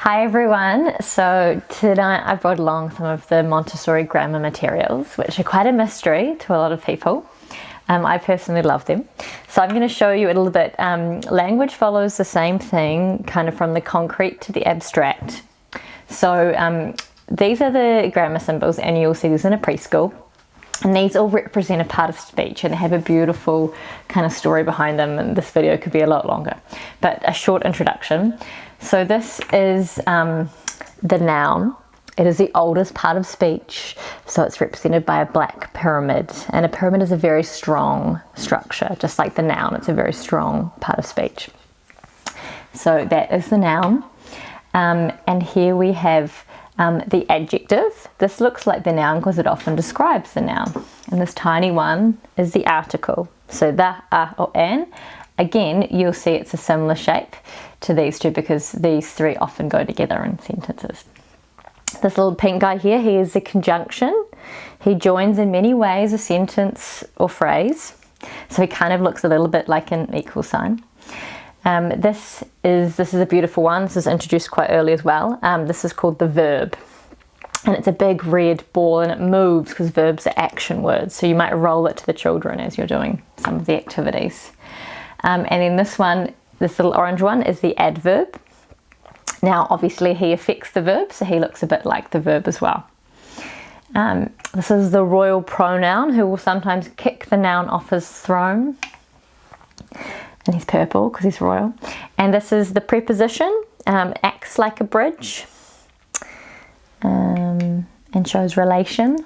Hi everyone, so tonight I brought along some of the Montessori Grammar materials, which are quite a mystery to a lot of people. I personally love them. So I'm going to show you a little bit. Language follows the same thing, kind of from the concrete to the abstract. So these are the grammar symbols, and you'll see these in a preschool. And these all represent a part of speech, and they have a beautiful kind of story behind them, and this video could be a lot longer. But a short introduction. So this is the noun. It is the oldest part of speech, so it's represented by a black pyramid, and a pyramid is a very strong structure, just like the noun. It's a very strong part of speech. So that is the noun, and here we have the adjective. This looks like the noun because it often describes the noun, and this tiny one is the article. So the, a, or an. Again, you'll see it's a similar shape to these two because these three often go together in sentences. This little pink guy here, he is the conjunction. He joins in many ways a sentence or phrase. So he kind of looks a little bit like an equal sign. This is a beautiful one. This is introduced quite early as well. This is called the verb. And it's a big red ball, and it moves because verbs are action words. So you might roll it to the children as you're doing some of the activities. And then this one, this little orange one, is the adverb. Now, obviously, he affects the verb, so he looks a bit like the verb as well. This is the royal pronoun, who will sometimes kick the noun off his throne. And he's purple because he's royal. And this is the preposition, acts like a bridge, and shows relation.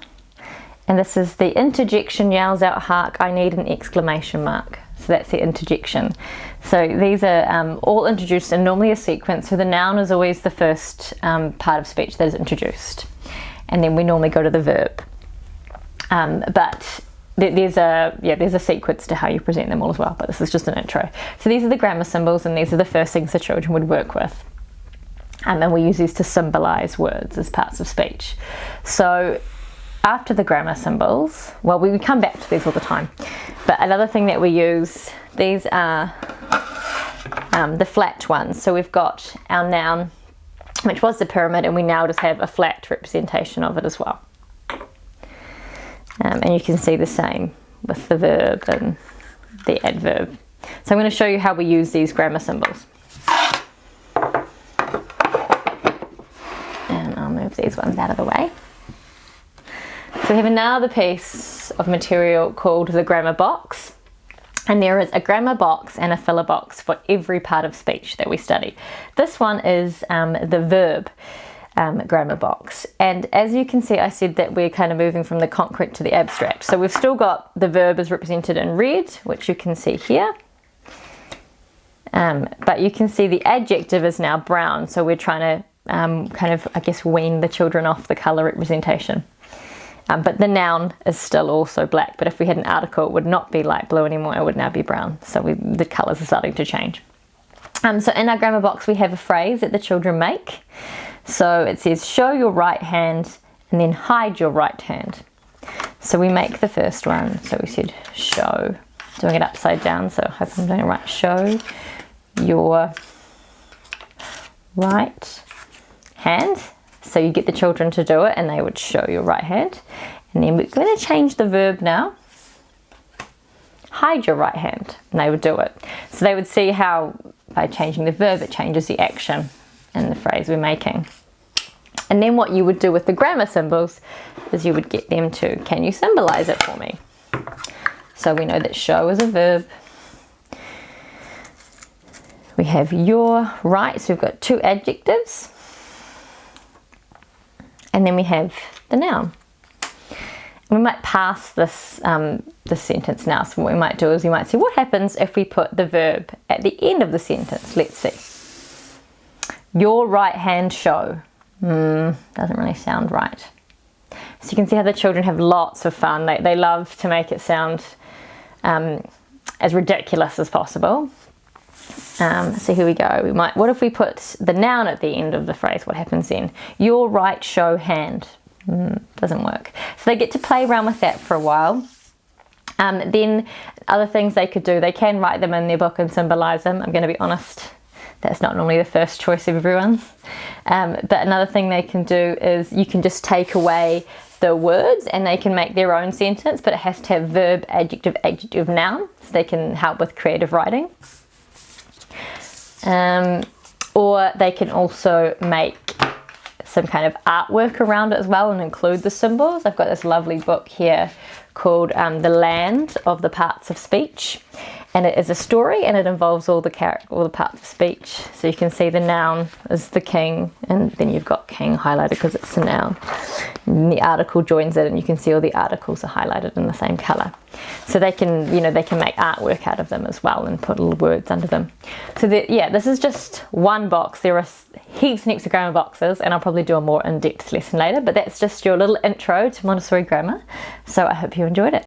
And this is the interjection, yells out, hark, I need an exclamation mark. So that's the interjection. So these are all introduced in normally a sequence. So the noun is always the first part of speech that is introduced. And then we normally go to the verb. But there's a sequence to how you present them all as well. But this is just an intro. So these are the grammar symbols, and these are the first things the children would work with. And we use these to symbolize words as parts of speech. So after the grammar symbols, well, we come back to these all the time. But another thing that we use, these are the flat ones. So we've got our noun, which was the pyramid, and we now just have a flat representation of it as well. And you can see the same with the verb and the adverb. So I'm going to show you how we use these grammar symbols. And I'll move these ones out of the way. So we have another piece of material called the grammar box, and there is a grammar box and a filler box for every part of speech that we study. This one is the verb grammar box, and as you can see, I said that we're kind of moving from the concrete to the abstract. So we've still got the verb is represented in red, which you can see here, but you can see the adjective is now brown, so we're trying to kind of, I guess, wean the children off the colour representation. But the noun is still also black, but if we had an article, it would not be light blue anymore, it would now be brown. So the colours are starting to change. So in our grammar box, we have a phrase that the children make. So it says, show your right hand and then hide your right hand. So we make the first one. So we said, show, doing it upside down, so I hope I'm doing it right. Show your right hand. So you get the children to do it, and they would show your right hand. And then we're going to change the verb now. Hide your right hand, and they would do it. So they would see how by changing the verb, it changes the action in the phrase we're making. And then what you would do with the grammar symbols is you would get them to, can you symbolize it for me? So we know that show is a verb. We have your right, so we've got two adjectives. And then we have the noun. We might pass this sentence now. So what we might do is we might say, what happens if we put the verb at the end of the sentence? Let's see. Your right hand show. Doesn't really sound right. So you can see how the children have lots of fun. They love to make it sound as ridiculous as possible. So here we go. What if we put the noun at the end of the phrase? What happens then? Your right show hand. Doesn't work. So they get to play around with that for a while. Then other things they could do, they can write them in their book and symbolize them. I'm going to be honest, That's not normally the first choice of everyone's. But another thing they can do is you can just take away the words and they can make their own sentence, but it has to have verb, adjective, adjective, noun, so they can help with creative writing. Or they can also make some kind of artwork around it as well and include the symbols. I've got this lovely book here called The Land of the Parts of Speech, and it is a story and it involves all the parts of speech. So you can see the noun is the king, and then you've got king highlighted because it's a noun. And the article joins it, and you can see all the articles are highlighted in the same color. So they can, they can make artwork out of them as well and put little words under them. So this is just one box. There are heaps and heaps of grammar boxes, and I'll probably do a more in-depth lesson later, but that's just your little intro to Montessori grammar. So I hope you enjoyed it.